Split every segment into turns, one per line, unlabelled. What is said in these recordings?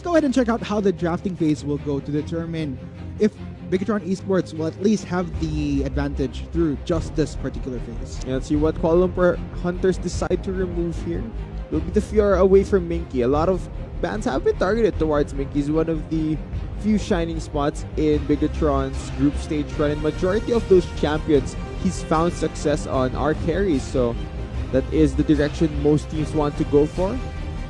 let's go ahead and check out how the drafting phase will go to determine if Bigatron Esports will at least have the advantage through just this particular phase.
Yeah, let's see what Kuala Lumpur Hunters decide to remove here. Will be the Fiora away from Minky. A lot of bans have been targeted towards Minky. He's one of the few shining spots in Bigatron's group stage run, and majority of those champions he's found success on are carries, so that is the direction most teams want to go for.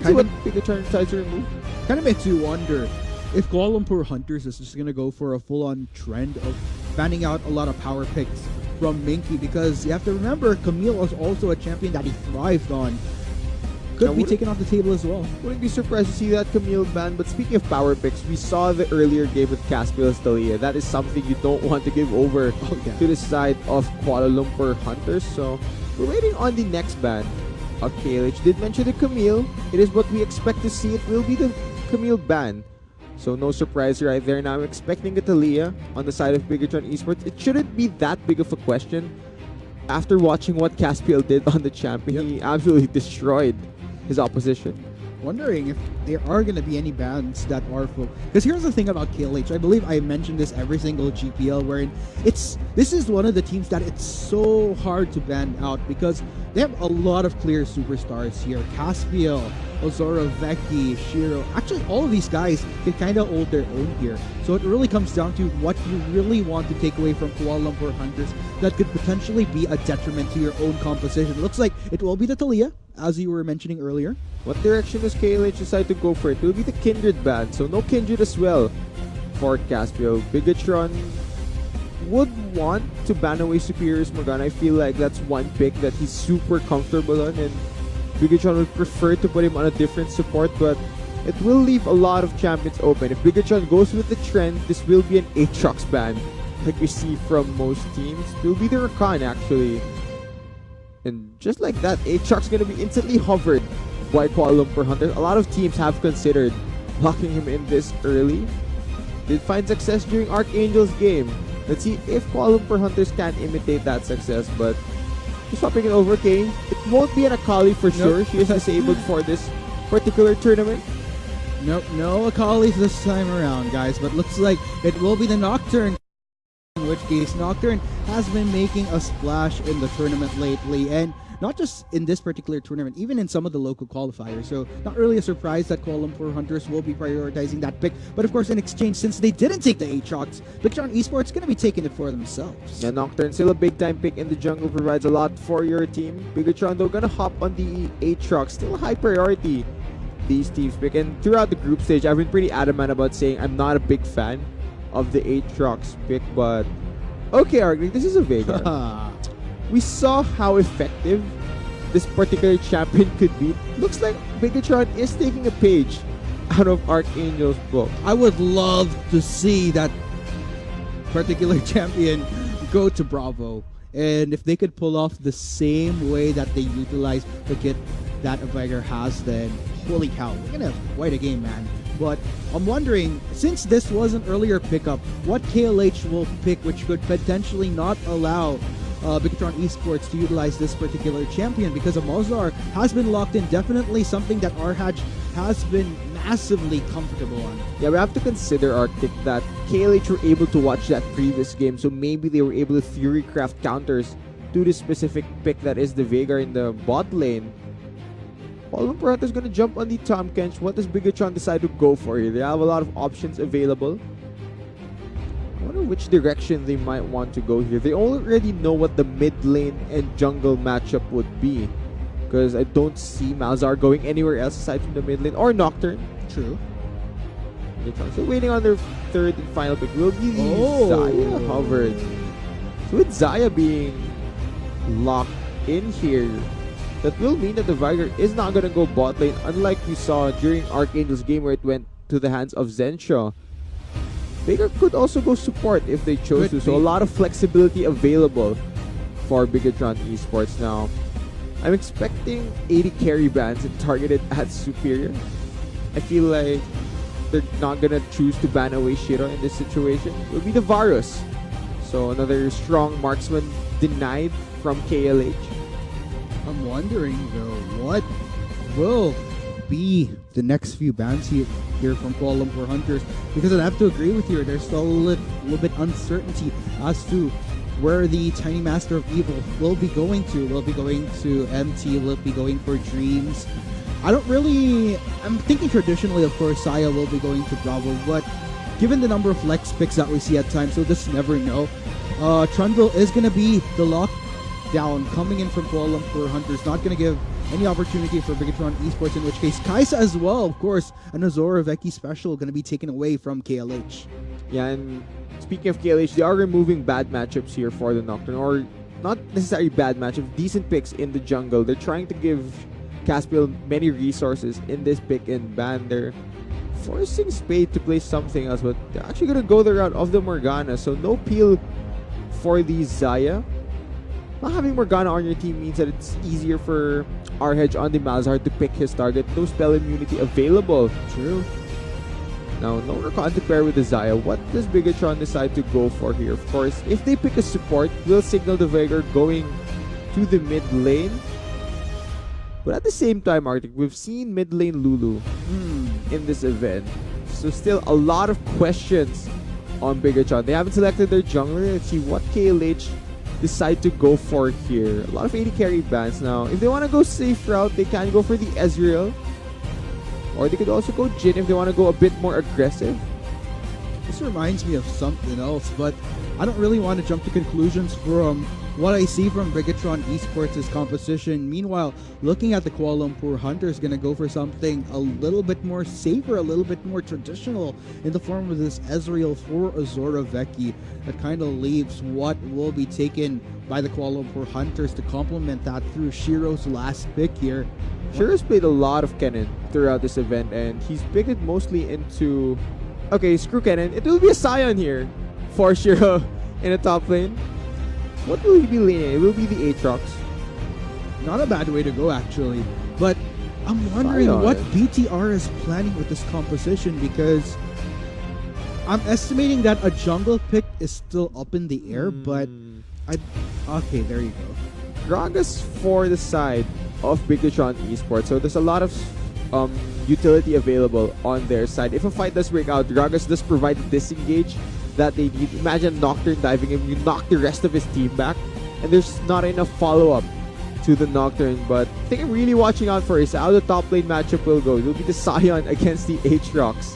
See what Bigatron decides to remove.
Kind of makes you wonder if Kuala Lumpur Hunters is just going to go for a full-on trend of banning out a lot of power picks from Minky, because you have to remember Camille was also a champion that he thrived on. Could be taken off the table as well.
Wouldn't be surprised to see that Camille ban. But speaking of power picks, we saw the earlier game with Caspiel's Thalia. That is something you don't want to give over to the side of Kuala Lumpur Hunters. So we're waiting on the next ban. KLH did mention the Camille. It is what we expect to see. It will be the Camille ban. So no surprise right there. Now I'm expecting a Thalia on the side of Bigatron Esports. It shouldn't be that big of a question. After watching what Caspiel did on the champion, he absolutely destroyed his opposition.
Wondering if there are going to be any bans that are full. Because here's the thing about KLH. I believe I mentioned this every single GPL, wherein this is one of the teams that it's so hard to ban out because they have a lot of clear superstars here. Caspiel, Ozora, Veki, Shiro. Actually, all of these guys can kind of hold their own here. So it really comes down to what you really want to take away from Kuala Lumpur Hunters that could potentially be a detriment to your own composition. Looks like it will be the Thalia, as you were mentioning earlier.
What direction does KLH decide to go for? It will be the Kindred ban, so no Kindred as well for Caspiel. Bigatron would want to ban away Superior's Morgana. I feel like that's one pick that he's super comfortable on, and Bigatron would prefer to put him on a different support, but it will leave a lot of champions open. If Bigatron goes with the trend, this will be an Aatrox ban, like we see from most teams. It will be the Rakan actually. And just like that, Aatrox gonna be instantly hovered by Kuala Lumpur Hunters. A lot of teams have considered locking him in this early. Did find success during Archangel's game. Let's see if Kuala Lumpur Hunters can imitate that success, but he's swapping it over Kane. It won't be an Akali for sure. She is disabled for this particular tournament.
Nope, no Akalis this time around, guys, but looks like it will be the Nocturne. In which case, Nocturne has been making a splash in the tournament lately, and not just in this particular tournament, even in some of the local qualifiers. So not really a surprise that Kuala Lumpur Hunters will be prioritizing that pick. But of course, in exchange, since they didn't take the Aatrox, Bigatron Esports is going to be taking it for themselves.
Yeah, Nocturne still a big time pick in the jungle, provides a lot for your team. Bigatron though gonna hop on the Aatrox, still a high priority these teams pick. And throughout the group stage, I've been pretty adamant about saying I'm not a big fan of the Aatrox pick, but okay, Arglik, this is a Veigar. We saw how effective this particular champion could be. Looks like Bigatron is taking a page out of Archangel's book.
I would love to see that particular champion go to Bravo. And if they could pull off the same way that they utilize the kit that a Veigar has, then holy cow, we're gonna have quite a game, man. But I'm wondering, since this was an earlier pickup, what KLH will pick which could potentially not allow Bigatron Esports to utilize this particular champion, because a Mozart has been locked in, definitely something that Arhaj has been massively comfortable on.
Yeah, we have to consider, Arctic, that KLH were able to watch that previous game, so maybe they were able to Furycraft counters to this specific pick that is the Veigar in the bot lane. Kuala Lumpur Hunters gonna jump on the Tom Kench. What does Bigatron decide to go for here? They have a lot of options available. I wonder which direction they might want to go here. They already know what the mid lane and jungle matchup would be, because I don't see Malzahar going anywhere else aside from the mid lane or Nocturne.
True.
So waiting on their third and final pick will be the Xayah hovered. So with Xayah being locked in here, that will mean that the Veigar is not going to go bot lane, unlike we saw during Archangel's game where it went to the hands of Zenshaw. Veigar could also go support if they chose to, so a lot of flexibility available for Bigatron Esports now. I'm expecting 80 carry bans and targeted at Superior. I feel like they're not going to choose to ban away Shiro in this situation. It will be the Varus. So another strong marksman denied from KLH.
I'm wondering though, what will be the next few bands here from Kuala Lumpur Hunters? Because I have to agree with you, there's still a little bit uncertainty as to where the Tiny Master of Evil will be going to. Will be going to MT, will be going for Dreams. I'm thinking traditionally, of course, Saya will be going to Bravo, but given the number of flex picks that we see at times, so just never know. Trundle is going to be the lockdown coming in from Kuala Lumpur Hunters, not going to give any opportunity for Bigatron Esports, in which case Kaisa as well, of course, an Azora Veki special going to be taken away from KLH.
Yeah, and speaking of KLH, they are removing bad matchups here for the Nocturne, or not necessarily bad matchups, decent picks in the jungle. They're trying to give Caspiel many resources in this pick and ban. They're forcing Spade to play something else, but they're actually going to go the route of the Morgana, so no peel for the Zaya. Not having Morgana on your team means that it's easier for Arhedge on the Malzahar to pick his target. No spell immunity available.
True.
Now, no Rakan to pair with the Zaya. What does Bigatron decide to go for here? Of course, if they pick a support, we'll signal the Veigar going to the mid lane. But at the same time, Arctic, we've seen mid lane Lulu in this event. So still a lot of questions on Bigatron. They haven't selected their jungler. Let's see what KLH decide to go for here. A lot of 80 carry bans now. If they want to go safe route, they can go for the Ezreal. Or they could also go Jhin if they want to go a bit more aggressive.
This reminds me of something else, but I don't really want to jump to conclusions from what I see from Bigatron Esports' composition. Meanwhile, looking at the Kuala Lumpur Hunters, going to go for something a little bit more safer, a little bit more traditional in the form of this Ezreal for Azora Veki. That kind of leaves what will be taken by the Kuala Lumpur Hunters to complement that through Shiro's last pick here.
Shiro's played a lot of Kennen throughout this event, and he's picked it mostly into... Okay, screw Kennen. It will be a Sion here for Shiro in the top lane. What will he be leaning? It will be the Aatrox.
Not a bad way to go, actually. But I'm wondering what BTR is planning with this composition, because I'm estimating that a jungle pick is still up in the air, but okay, there you go.
Gragas for the side of Bigatron Esports. So there's a lot of utility available on their side. If a fight does break out, Gragas does provide the disengage that they need. Imagine Nocturne diving him, you knock the rest of his team back, and there's not enough follow-up to the Nocturne. But I think I'm really watching out for is how the top lane matchup will go. It will be the Sion against the Aatrox.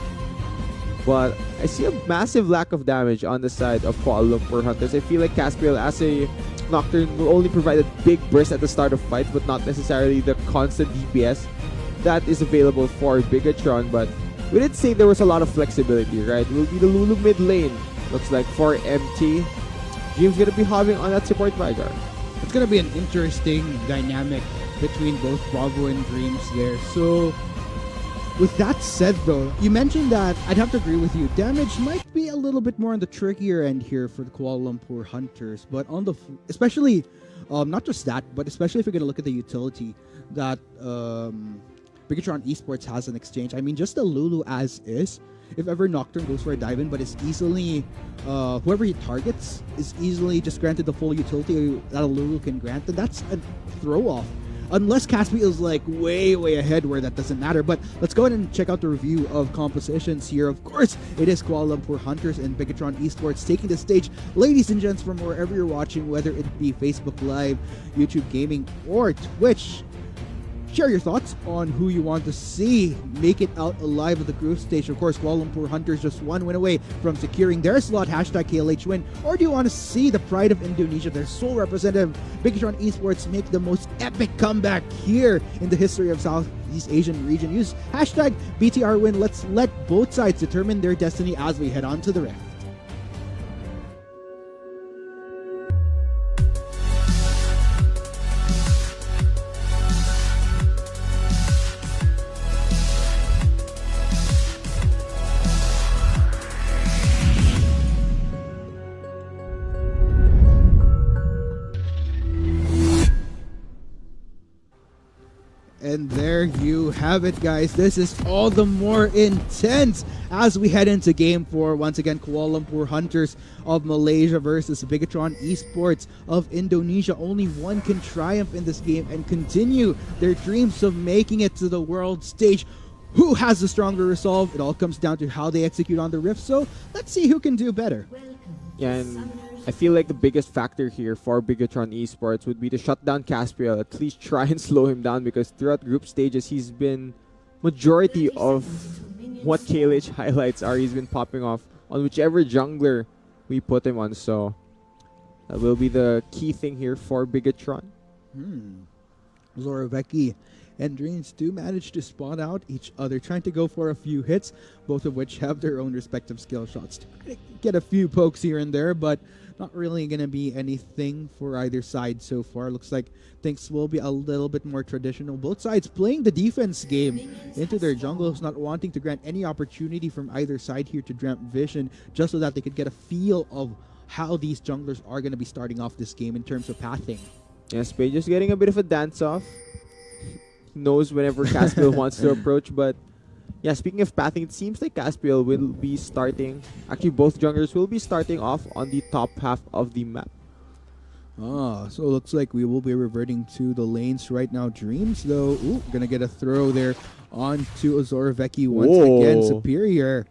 But I see a massive lack of damage on the side of Kuala Lumpur Hunters. I feel like Caspiel as a Nocturne will only provide a big burst at the start of fights, but not necessarily the constant DPS that is available for Bigatron. But we did say there was a lot of flexibility, right? It will be the Lulu mid lane, looks like, for MT. Dream's gonna be hopping on that support Veigar.
It's gonna be an interesting dynamic between both Bravo and Dreams there. So, with that said, though, you mentioned that I'd have to agree with you. Damage might be a little bit more on the trickier end here for the Kuala Lumpur Hunters, but on the especially, not just that, but especially if you're gonna look at the utility that Bigatron Esports has in exchange. I mean, just the Lulu as is. If ever Nocturne goes for a dive in, but is easily, whoever he targets is easily just granted the full utility that a Lulu can grant, then that's a throw off. Unless Caspiel is like way ahead where that doesn't matter. But let's go ahead and check out the review of compositions here. Of course, it is Kuala Lumpur Hunters and Bigatron Esports taking the stage. Ladies and gents, from wherever you're watching, whether it be Facebook Live, YouTube Gaming, or Twitch, share your thoughts on who you want to see make it out alive at the group stage. Of course, Kuala Lumpur Hunters just one win away from securing their slot, #KLH win. Or do you want to see the pride of Indonesia, their sole representative, Bigatron Esports, make the most epic comeback here in the history of Southeast Asian region? Use #BTR win. Let's let both sides determine their destiny as we head on to the rift. And there you have it, guys. This is all the more intense as we head into Game 4. Once again, Kuala Lumpur Hunters of Malaysia versus Bigatron Esports of Indonesia. Only one can triumph in this game and continue their dreams of making it to the world stage. Who has the stronger resolve? It all comes down to how they execute on the Rift, so let's see who can do better.
Yeah, and I feel like the biggest factor here for Bigatron Esports would be to shut down Caspiel, at least try and slow him down, because throughout group stages, he's been majority of what KLH highlights are. He's been popping off on whichever jungler we put him on, so that will be the key thing here for Bigatron.
Zoroveki and Dreams do manage to spot out each other, trying to go for a few hits, both of which have their own respective skill shots. To get a few pokes here and there, but not really going to be anything for either side so far. Looks like things will be a little bit more traditional. Both sides playing the defense game into their jungles, not wanting to grant any opportunity from either side here to ramp vision, just so that they could get a feel of how these junglers are going to be starting off this game in terms of pathing.
Yeah, Spade just getting a bit of a dance-off. He knows whenever Caspiel wants to approach, but yeah, speaking of pathing, it seems like Caspiel will be starting, actually both junglers will be starting off on the top half of the map.
So it looks like we will be reverting to the lanes right now. Dreams, though, gonna get a throw there onto Zoroveki once again. Superior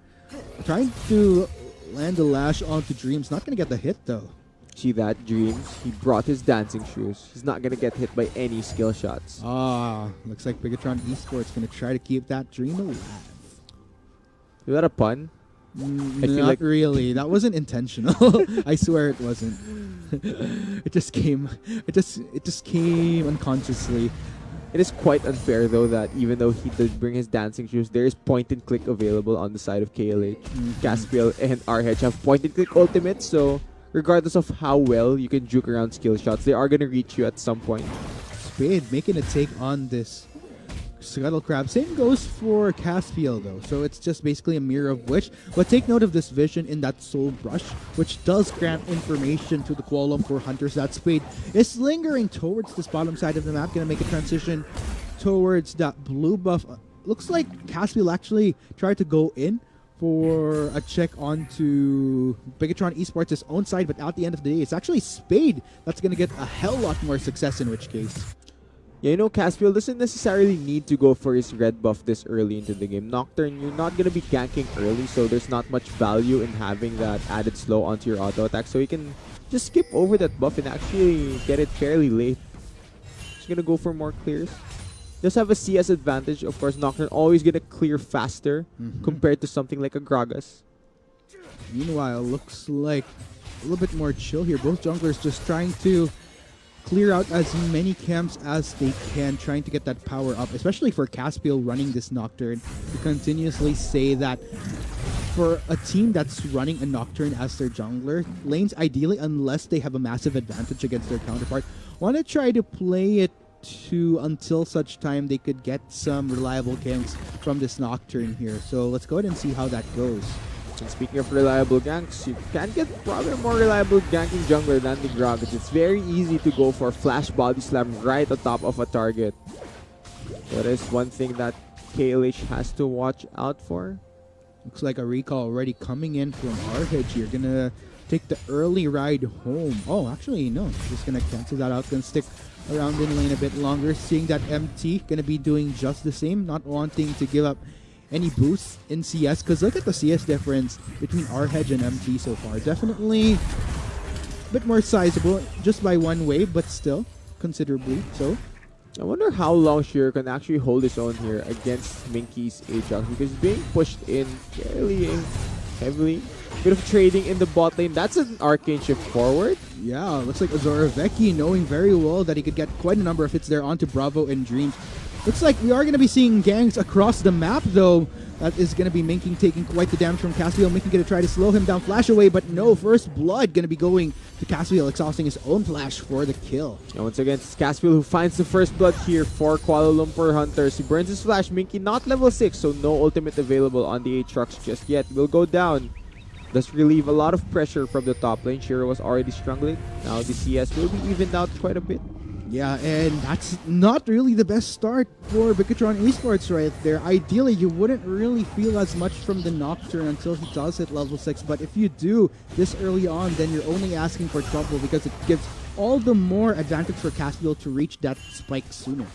trying to land a lash onto Dreams. Not gonna get the hit, though.
See that, Dreams? He brought his dancing shoes. He's not gonna get hit by any skill shots.
Looks like Bigatron Esports gonna try to keep that dream alive.
Is that a pun?
Not really. That wasn't intentional. I swear it wasn't. It just came. It just came unconsciously.
It is quite unfair, though, that even though he did bring his dancing shoes, there is point and click available on the side of KLH. Caspiel and RH have point and click ultimates, so regardless of how well you can juke around skill shots, they are going to reach you at some point.
Spade making a take on this Scuttle Crab. Same goes for Caspiel, though, so it's just basically a mirror of which. But take note of this vision in that Soul Brush, which does grant information to the Kuala Lumpur Hunters that Spade is lingering towards this bottom side of the map, going to make a transition towards that blue buff. Looks like Caspiel actually tried to go in for a check onto Bigatron Esports' own side, but at the end of the day, it's actually Spade that's going to get a hell lot more success, in which case.
Yeah, you know, Caspiel doesn't necessarily need to go for his red buff this early into the game. Nocturne, you're not going to be ganking early, so there's not much value in having that added slow onto your auto attack, so you can just skip over that buff and actually get it fairly late. Just going to go for more clears. Does have a CS advantage. Of course, Nocturne always going to clear faster compared to something like a Gragas.
Meanwhile, looks like a little bit more chill here. Both junglers just trying to clear out as many camps as they can, trying to get that power up, especially for Caspiel running this Nocturne. We continuously say that for a team that's running a Nocturne as their jungler, lanes ideally, unless they have a massive advantage against their counterpart, want to try to play it to until such time they could get some reliable ganks from this Nocturne here. So let's go ahead and see how that goes.
And speaking of reliable ganks, you can get probably a more reliable ganking jungler than the Gragas. It's very easy to go for flash body slam right on top of a target. That is one thing that KLH has to watch out for.
Looks like a recall already coming in from RH here. Gonna take the early ride home. Oh, actually, no. Just gonna cancel that out. Gonna stick around in lane a bit longer. Seeing that MT gonna be doing just the same. Not wanting to give up any boosts in CS, because look at the CS difference between RH and MT so far. Definitely a bit more sizable, just by one wave, but still considerably so.
I wonder how long Shearer can actually hold his own here against Minky's Ajax, because he's being pushed in fairly heavily. Bit of trading in the bot lane. That's an arcane shift forward.
Yeah, looks like Zoroveki knowing very well that he could get quite a number of hits there onto Bravo and Dreams. Looks like we are going to be seeing gangs across the map, though. That is going to be Minking taking quite the damage from Caspiel. Minking going to try to slow him down, flash away, but no. First blood going to be going to Caspiel, exhausting his own flash for the kill.
And once again, it's Caspiel who finds the first blood here for Kuala Lumpur Hunters. He burns his flash. Minky not level 6, so no ultimate available on the Aatrox just yet. Will go down. Does relieve a lot of pressure from the top lane. Shiro was already struggling. Now the CS will be evened out quite a bit.
Yeah, and that's not really the best start for Bigatron Esports right there. Ideally, you wouldn't really feel as much from the Nocturne until he does hit level 6, but if you do this early on, then you're only asking for trouble because it gives all the more advantage for Caspiel to reach that spike sooner.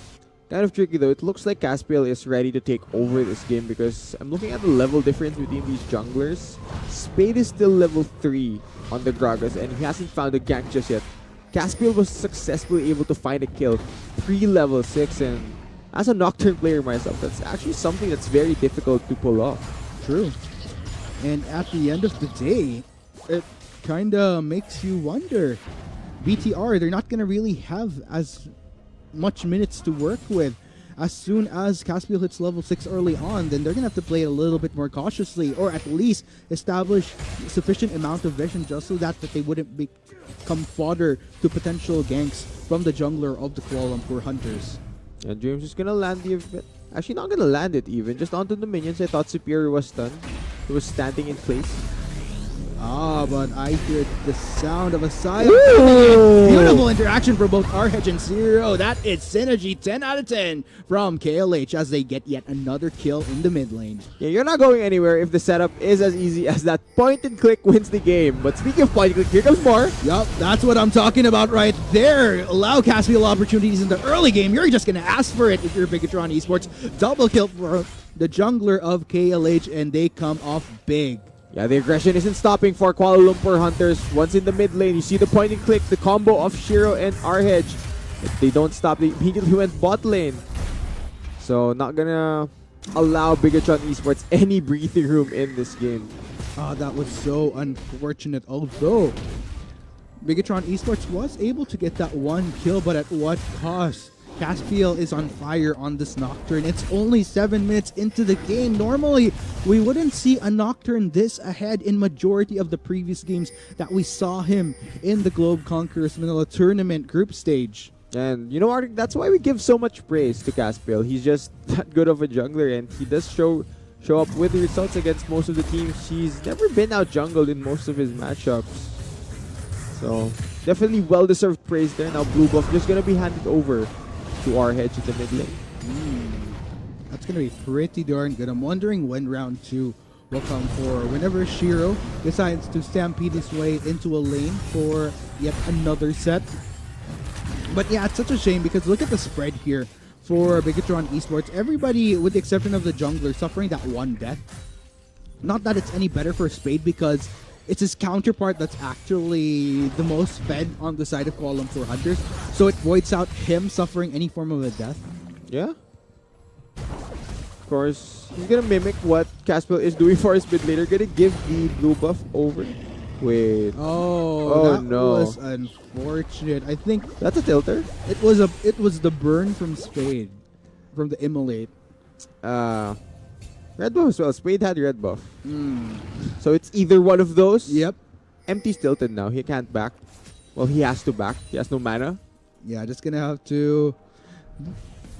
Kind of tricky though. It looks like Caspiel is ready to take over this game because I'm looking at the level difference between these junglers. Spade is still level 3 on the Gragas and he hasn't found a gank just yet. Caspiel was successfully able to find a kill 3 level 6, and as a Nocturne player myself, that's actually something that's very difficult to pull off.
True. And at the end of the day, it kind of makes you wonder. BTR, they're not going to really have as much minutes to work with. As soon as Caspiel hits level 6 early on, then they're going to have to play it a little bit more cautiously, or at least establish sufficient amount of vision just so that they wouldn't become fodder to potential ganks from the jungler of the Kuala Lumpur Hunters.
And Dreams is gonna land the event. Actually, not gonna land it even. Just onto the minions. I thought Superior was stunned. He was standing in place.
Ah, but I hear the sound of a sigh. Beautiful interaction for both RH and Zero. That is synergy 10 out of 10 from KLH as they get yet another kill in the mid lane.
Yeah, you're not going anywhere if the setup is as easy as that point and click wins the game. But speaking of point and click, here comes more.
Yup, that's what I'm talking about right there. Allow Caspiel opportunities in the early game. You're just going to ask for it if you're Bigatron Esports. Double kill for the jungler of KLH, and they come off big.
Yeah, the aggression isn't stopping for Kuala Lumpur Hunters. Once in the mid lane, you see the point and click, the combo of Shiro and RH. If they don't stop, they immediately went bot lane. So, not gonna allow Bigatron Esports any breathing room in this game.
Ah, that was so unfortunate. Although, Bigatron Esports was able to get that one kill, but at what cost? Caspiel is on fire on this Nocturne. It's only 7 minutes into the game. Normally, we wouldn't see a Nocturne this ahead in majority of the previous games that we saw him in the Globe Conquerors Manila tournament group stage.
And you know what? That's why we give so much praise to Caspiel. He's just that good of a jungler, and he does show up with the results against most of the teams. He's never been out jungled in most of his matchups. So, definitely well-deserved praise there. Now, Blue Buff just gonna be handed over to RH in the mid lane.
That's going to be pretty darn good. I'm wondering when round 2 will come for whenever Shiro decides to stampede his way into a lane for yet another set. But yeah, it's such a shame because look at the spread here for Bigatron Esports. Everybody, with the exception of the jungler, suffering that one death. Not that it's any better for Spade because it's his counterpart that's actually the most fed on the side of Kuala Lumpur Hunters. So it voids out him suffering any form of a death.
Yeah. Of course, he's gonna mimic what Caspiel is doing for his mid laner. Gonna give the blue buff over. Wait.
Oh, that
no.
was unfortunate. I think
That's a tilter.
it was the burn from Spade, from the immolate.
Red buff as well. Spade had red buff. So it's either one of those.
Yep.
Empty's tilted now. He can't back. Well, he has to back. He has no mana.
Yeah, just gonna have to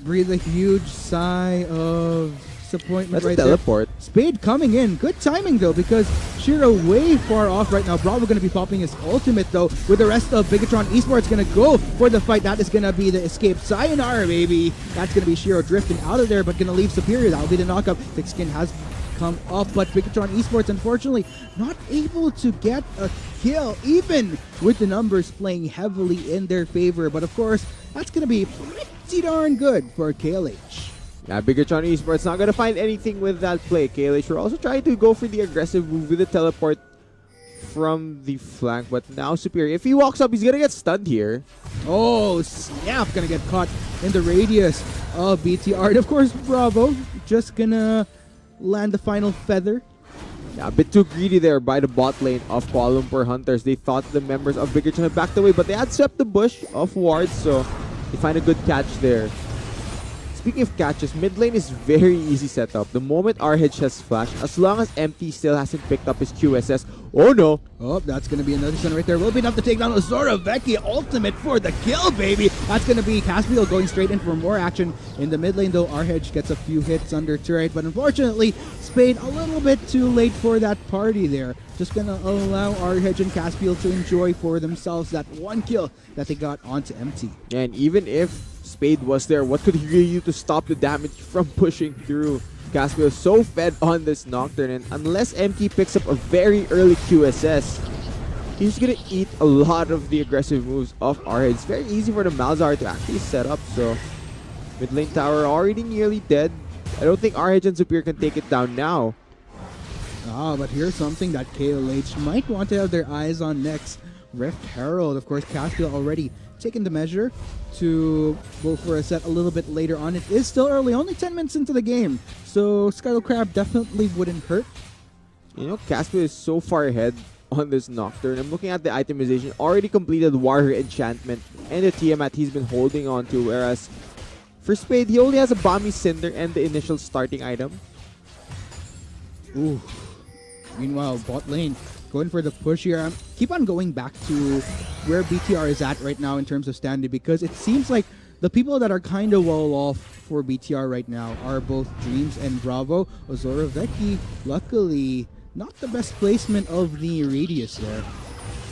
breathe a huge sigh of disappointment
That's
right
a
there.
teleport.
Spade coming in. Good timing though, because Shiro way far off right now. Bravo gonna be popping his ultimate though, with the rest of Bigatron Esports gonna go for the fight. That is gonna be the escape. Sayonara, baby. That's gonna be Shiro drifting out of there, but gonna leave Superior. That'll be the knockup. Thick Skin has come up, but Bigatron Esports unfortunately not able to get a kill, even with the numbers playing heavily in their favor. But of course, that's gonna be pretty darn good for KLH.
Yeah, Bigatron Esports not gonna find anything with that play. KLH were also trying to go for the aggressive move with the teleport from the flank, but now Superior. If he walks up, he's gonna get stunned here.
Oh, snap! Gonna get caught in the radius of BTR. And of course, Bravo just gonna land the final feather.
Yeah, a bit too greedy there by the bot lane of Kuala Lumpur Hunters. They thought the members of Bigatron had backed away, but they had swept the bush of wards, so they find a good catch there. Speaking of catches, mid lane is very easy setup. The moment RH has flash, as long as MT still hasn't picked up his QSS. Oh no!
Oh, that's going to be another stun right there. Will be enough to take down Zorovecki. Ultimate for the kill, baby. That's going to be Caspiel going straight in for more action. In the mid lane, though, RH gets a few hits under turret. But unfortunately, Spade a little bit too late for that party there. Just going to allow RH and Caspiel to enjoy for themselves that one kill that they got onto MT.
And even if Spade was there, what could he really do to stop the damage from pushing through? Caspiel is so fed on this Nocturne, and unless MT picks up a very early QSS, he's gonna eat a lot of the aggressive moves of RH. It's very easy for the Malzahar to actually set up, so mid lane tower already nearly dead. I don't think RH and Superior can take it down now.
But here's something that KLH might want to have their eyes on next. Rift Herald, of course, Caspiel already taking the measure to go for a set a little bit later on. It is still early, only 10 minutes into the game, so Skylo Crab definitely wouldn't hurt.
You know, Caspiel is so far ahead on this Nocturne. I'm looking at the itemization, already completed Warrior Enchantment and the Tiamat he's been holding on to, whereas for Spade, he only has a Balmy Cinder and the initial starting item.
Ooh. Meanwhile, bot lane going for the push here. Keep on going back to where BTR is at right now in terms of standing, because it seems like the people that are kind of well off for BTR right now are both Dreams and Bravo. Zorovecki, luckily, not the best placement of the radius there.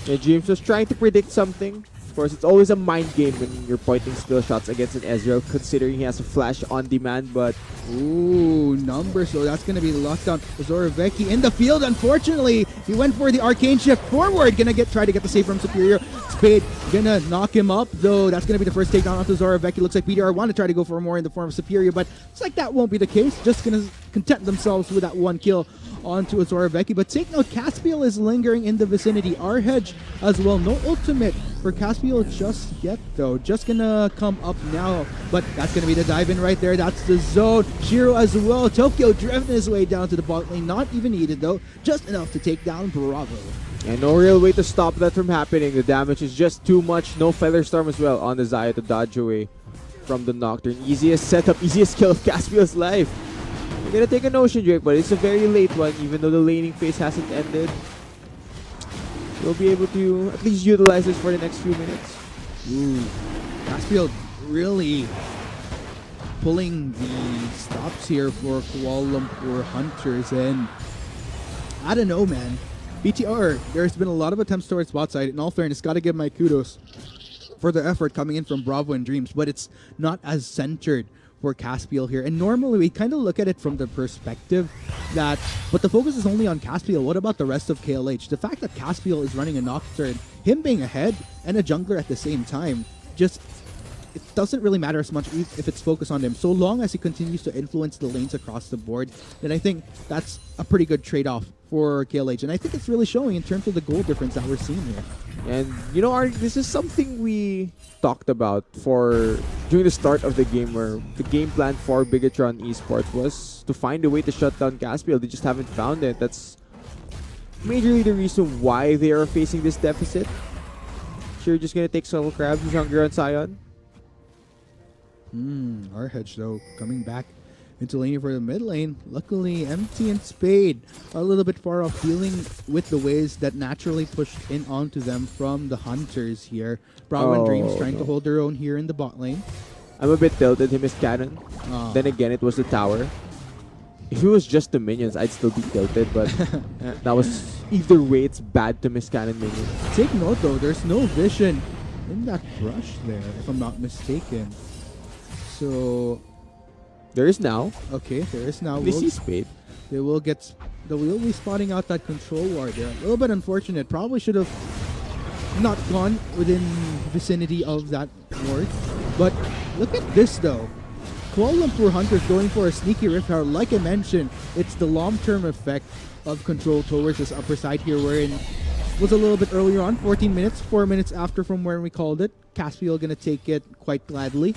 Yeah, Dreams was trying to predict something. Of course, it's always a mind game when you're pointing skill shots against an Ezreal, considering he has a flash on demand, but...
Ooh, numbers, so that's going to be the lockdown. Zorovecki in the field, unfortunately. He went for the Arcane Shift forward. Gonna try to get the save from Superior. Spade gonna knock him up, though. That's gonna be the first takedown onto Zorovecki. Looks like BTR want to try to go for more in the form of Superior, but it's like that won't be the case. Just gonna content themselves with that one kill onto Zorovecki. But take note, Caspiel is lingering in the vicinity. RH as well. No ultimate for Caspiel just yet, though. Just gonna come up now, but that's gonna be the dive in right there. That's the zone. Shiro as well. Tokyo drifting his way down to the bot lane. Not even needed, though. Just enough to take down Bravo.
And no real way to stop that from happening. The damage is just too much. No Feather Storm as well on the Xayah to dodge away from the Nocturne. Easiest setup, easiest kill of Caspiel's life. We're gonna take an Ocean Drake, but it's a very late one, even though the laning phase hasn't ended. We'll be able to at least utilize this for the next few minutes.
Ooh, Caspiel really pulling the stops here for Kuala Lumpur Hunters, and I don't know, man. BTR, there's been a lot of attempts towards bot side. In all fairness, gotta give my kudos for the effort coming in from Bravo and Dreams, but it's not as centered for Caspiel here. And normally we kind of look at it from the perspective that, but the focus is only on Caspiel. What about the rest of KLH? The fact that Caspiel is running a Nocturne, him being ahead and a jungler at the same time, just it doesn't really matter as much if it's focused on him. So long as he continues to influence the lanes across the board, then I think that's a pretty good trade-off for KLH. And I think it's really showing in terms of the goal difference that we're seeing here.
And you know, Ari, this is something we talked about during the start of the game, where the game plan for Bigatron Esports was to find a way to shut down Caspiel. They just haven't found it. That's majorly the reason why they are facing this deficit. Sure, just gonna take Solo Crab. He's hungry on Sion.
RH though coming back into laning for the mid lane. Luckily, MT and Spade are a little bit far off, dealing with the waves that naturally pushed in onto them from the Hunters here. Bravo and Dreams trying to hold their own here in the bot lane.
I'm a bit tilted. Him is cannon. Then again, it was the tower. If it was just the minions, I'd still be tilted, but that was either way, it's bad to miss cannon minions.
Take note though, there's no vision in that brush there, if I'm not mistaken. So
there is now.
Okay, there is now.
They see Spade.
They will be spotting out that control ward there. A little bit unfortunate. Probably should have not gone within vicinity of that ward. But look at this though. Kuala Lumpur Hunters going for a sneaky rift power. Like I mentioned, it's the long-term effect of control towards this upper side here, wherein was a little bit earlier on, 14 minutes, 4 minutes after from where we called it. Caspiel gonna take it quite gladly.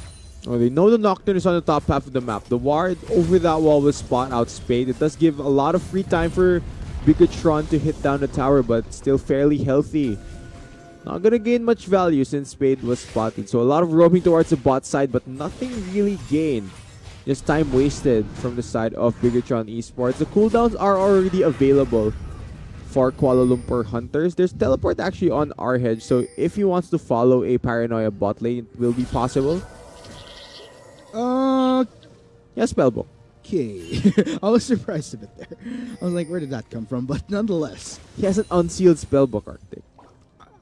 Oh, they know the Nocturne is on the top half of the map. The ward over that wall will spot out Spade. It does give a lot of free time for Bigatron to hit down the tower, but still fairly healthy. Not gonna gain much value since Spade was spotted. So a lot of roaming towards the bot side, but nothing really gained. Just time wasted from the side of Bigatron Esports. The cooldowns are already available for Kuala Lumpur Hunters. There's teleport actually on our hedge, so if he wants to follow a Paranoia bot lane, it will be possible. Yeah, spellbook.
Okay. I was surprised a bit there. I was like, where did that come from? But nonetheless,
He has an unsealed spellbook, Arctic.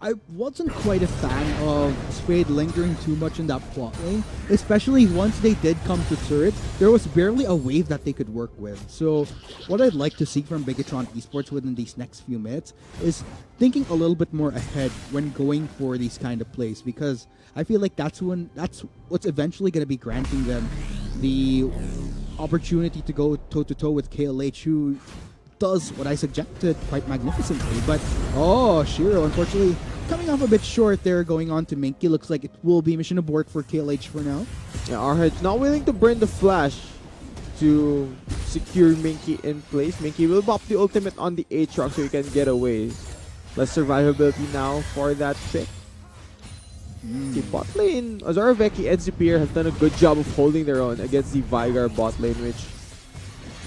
I wasn't quite a fan of Spade lingering too much in that plot lane, especially once they did come to turret. There was barely a wave that they could work with. So what I'd like to see from Bigatron Esports within these next few minutes is thinking a little bit more ahead when going for these kind of plays, because I feel like that's what's eventually going to be granting them the opportunity to go toe-to-toe with KLH, who does what I suggested quite magnificently. But Shiro unfortunately coming off a bit short there, going on to Minky. Looks like it will be mission abort for KLH for now.
Yeah, Arhead's not willing to burn the flash to secure Minky in place. Minky will bop the ultimate on the Aatrox so he can get away. Less survivability now for that pick. The bot lane, Azora Vecchi and Superior have done a good job of holding their own against the Vigar bot lane, which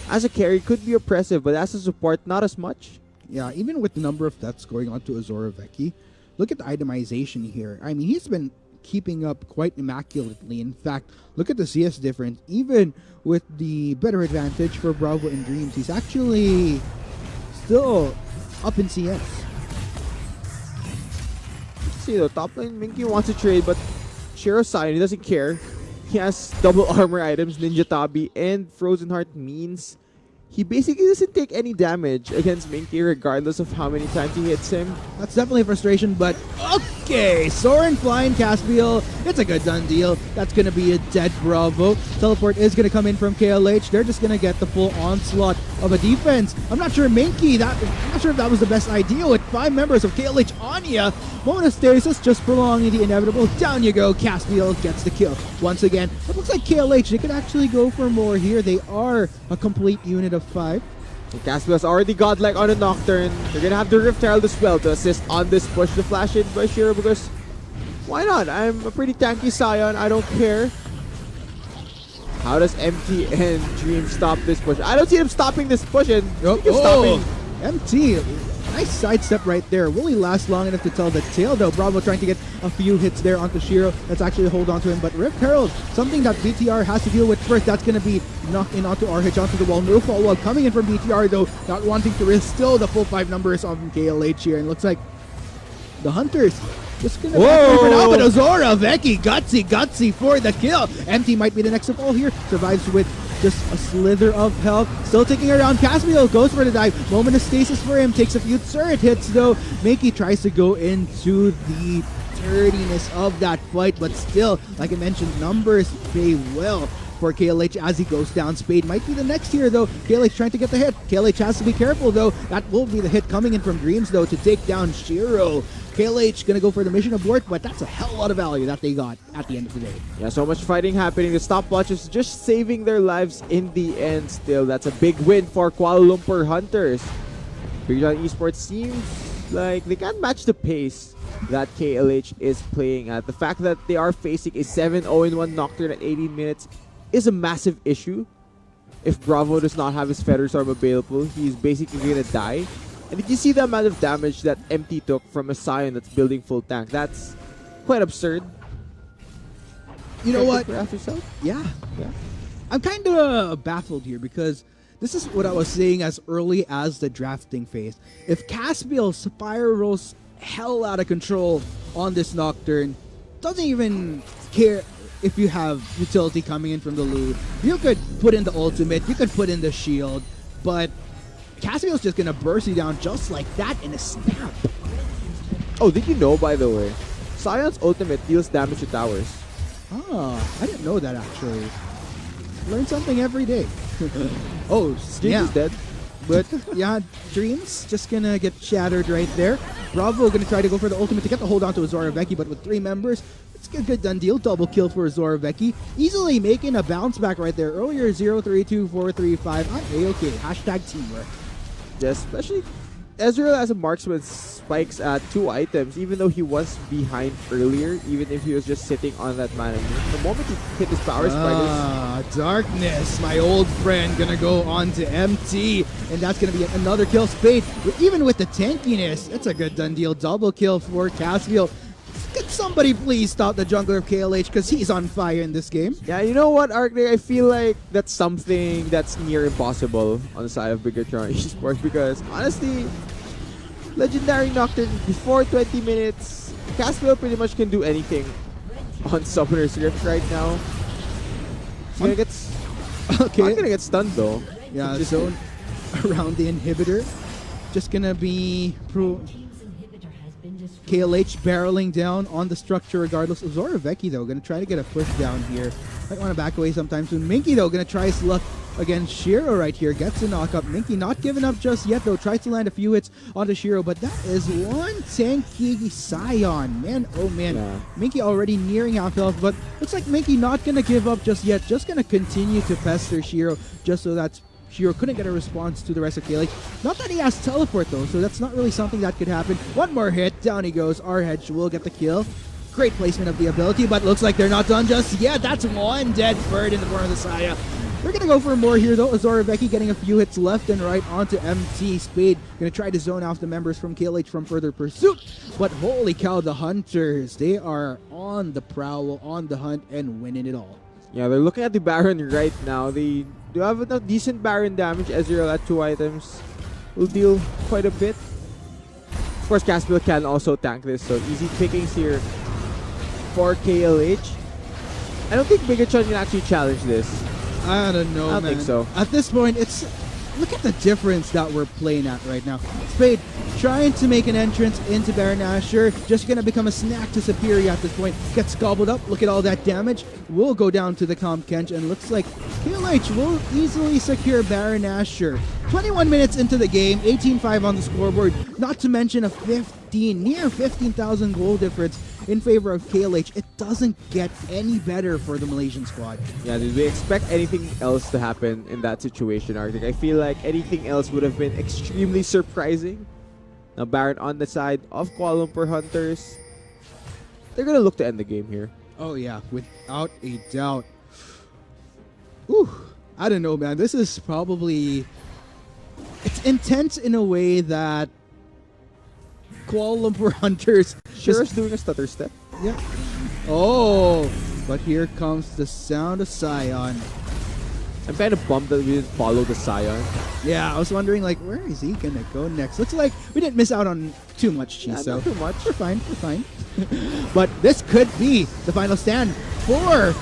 as a carry could be oppressive, but as a support, not as much.
Yeah, even with the number of deaths going on to Azora Vecchi, look at the itemization here. I mean, he's been keeping up quite immaculately. In fact, look at the CS difference. Even with the better advantage for Bravo and Dreams, he's actually still up in CS.
See though, top lane Minky wants to trade, but Shiro Sion, he doesn't care. He has double armor items, Ninja Tabi, and Frozen Heart means he basically doesn't take any damage against Minky regardless of how many times he hits him.
That's definitely a frustration, but okay. Soren flying Caspiel. It's a good done deal. That's going to be a dead Bravo. Teleport is going to come in from KLH. They're just going to get the full onslaught of a defense. I'm not sure Minky, I'm not sure if that was the best idea with 5 members of KLH on ya. Moment of stasis, just prolonging the inevitable. Down you go. Caspiel gets the kill. Once again, it looks like KLH, they could actually go for more here. They are a complete unit of 5.
Caspiel's already godlike on a Nocturne. They're gonna have the Rift Herald as well to assist on this push. The flash in by Shiro because why not? I'm a pretty tanky Scion. I don't care. How does MT and Dream stop this push? I don't see them stopping this push. And stopping.
MT, nice sidestep right there. Will he last long enough to tell the tale though? Bravo trying to get a few hits there onto Shiro. That's actually a hold on to him. But Rift Herald, something that BTR has to deal with first. That's going to be knocked in onto RH onto the wall. No follow-up coming in from BTR though. Not wanting to risk still the full 5 numbers on KLH here. And looks like the Hunters just gonna back for now, but Azora Vecchi, gutsy for the kill. MT might be the next of all here. Survives with just a slither of health. Still taking her down. Caspiel goes for the dive. Moment of stasis for him. Takes a few turret hits though. Makey tries to go into the dirtiness of that fight, but still, like I mentioned, numbers pay well for KLH as he goes down. Spade might be the next here though. KLH trying to get the hit. KLH has to be careful though. That will be the hit coming in from Dreams though to take down Shiro. KLH gonna go for the mission abort, but that's a hell of a lot of value that they got at the end of the day.
Yeah, so much fighting happening. The stopwatches just saving their lives in the end still. That's a big win for Kuala Lumpur Hunters. Bigatron Esports seems like they can't match the pace that KLH is playing at. The fact that they are facing a 7-0-1 Nocturne at 18 minutes is a massive issue. If Bravo does not have his Feather Storm available, he's basically gonna die. And did you see the amount of damage that MT took from a Scion that's building full tank? That's quite absurd.
You know what?
Yeah.
I'm kind of baffled here because this is what I was saying as early as the drafting phase. If Caspiel spirals hell out of control on this Nocturne, doesn't even care if you have utility coming in from the loot. You could put in the ultimate, you could put in the shield, but Caspiel's just gonna burst you down just like that in a snap.
Oh, did you know, by the way, Scion's ultimate deals damage to towers?
Ah, I didn't know that actually. Learn something every day. Oh,
Dreams is dead.
But yeah, Dreams just gonna get shattered right there. Bravo gonna try to go for the ultimate to get the hold on to Azora Vecchi, but with 3 members, it's a good done deal. Double kill for Azora Vecchi. Easily making a bounce back right there. Earlier 0-3-2-4-3-5 on AOK. Hashtag teamwork.
Yeah, especially Ezreal as a marksman spikes at 2 items, even though he was behind earlier, even if he was just sitting on that mana. The moment he hit his power spiders.
Darkness, my old friend, gonna go on to MT, and that's gonna be another kill. Spade, even with the tankiness, it's a good done deal. Double kill for Caspiel. Could somebody please stop the jungler of KLH, because he's on fire in this game?
Yeah, you know what, Arctic? I feel like that's something that's near impossible on the side of Bigatron Esports, because honestly, Legendary Nocturne before 20 minutes, Caspiel pretty much can do anything on Summoner's Rift right now. He's gonna get,
Okay.
not gonna get stunned though.
Yeah,
Just
zone around the inhibitor. Just gonna be KLH barreling down on the structure regardless. Zoraveki though, gonna try to get a push down here. Might want to back away sometime soon. Minky though, gonna try his luck against Shiro right here. Gets a knock up. Minky not giving up just yet though. Tries to land a few hits onto Shiro, but that is one tanky Scion. Man, oh man.
Yeah.
Minky already nearing half health, but looks like Minky not gonna give up just yet. Just gonna continue to pester Shiro just so that Shiro couldn't get a response to the rest of KLH. Not that he has teleport though, so that's not really something that could happen. One more hit, down he goes. Our-Hedge will get the kill. Great placement of the ability, but looks like they're not done just yet. That's one dead bird in the form of the Saya. They're gonna go for more here though. Zoraveki getting a few hits left and right onto MT. Spade gonna try to zone out the members from KLH from further pursuit. But holy cow, the Hunters, they are on the prowl, on the hunt, and winning it all.
Yeah, they're looking at the Baron right now. They do have enough decent Baron damage. Ezreal at 2 items will deal quite a bit. Of course, Caspiel can also tank this, so easy pickings here for KLH. I don't think Bigatron can actually challenge this.
I don't know,
I don't
man.
think so.
At this point, it's look at the difference that we're playing at right now. Spade trying to make an entrance into Baron Nashor, just gonna become a snack to Superior at this point. Gets gobbled up. Look at all that damage. Will go down to the Comp Kench, and looks like KLH will easily secure Baron Nashor. 21 minutes into the game, 18-5 on the scoreboard. Not to mention a near 15,000 goal difference in favor of KLH. It doesn't get any better for the Malaysian squad.
Yeah, did we expect anything else to happen in that situation, Arctic? I feel like anything else would have been extremely surprising. Now Baron on the side of Kuala Lumpur Hunters. They're gonna look to end the game here.
Oh yeah, without a doubt. Ooh, I don't know, man. This is probably... It's intense in a way that Kuala Lumpur Hunters...
Shiro's doing a stutter step.
Yeah. Oh, but here comes the sound of Scion.
I'm kind of bummed that we didn't follow the Scion.
Yeah, I was wondering, like, where is he gonna go next? Looks like we didn't miss out on too much, Chi, so
not too much.
we're fine, we're fine. But this could be the final stand for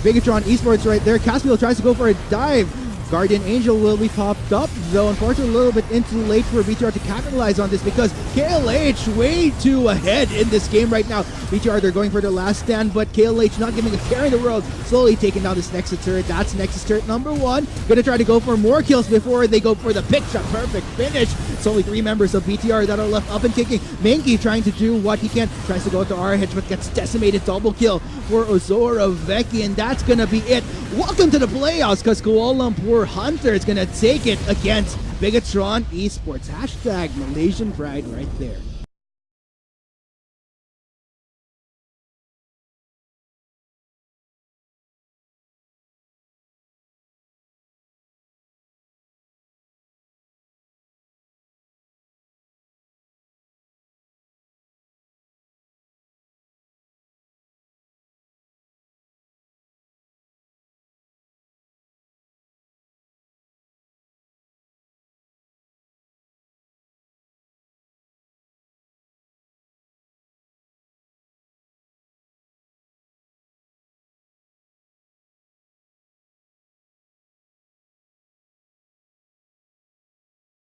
Bigatron Esports right there. Caspiel tries to go for a dive. Guardian Angel will be popped up, though unfortunately a little bit too late for BTR to capitalize on this, because KLH way too ahead in this game right now. BTR, they're going for their last stand, but KLH not giving a care in the world, slowly taking down this Nexus turret. That's Nexus turret number 1. Gonna try to go for more kills before they go for the pick shot. Perfect finish. It's only 3 members of BTR that are left up and kicking. Minky trying to do what he can, tries to go to our-Hedge, but gets decimated. Double kill for Zoraveki, and that's gonna be it. Welcome to the playoffs, because Kuala Lumpur Hunter is gonna take it against Bigatron Esports. Hashtag Malaysian Pride right there.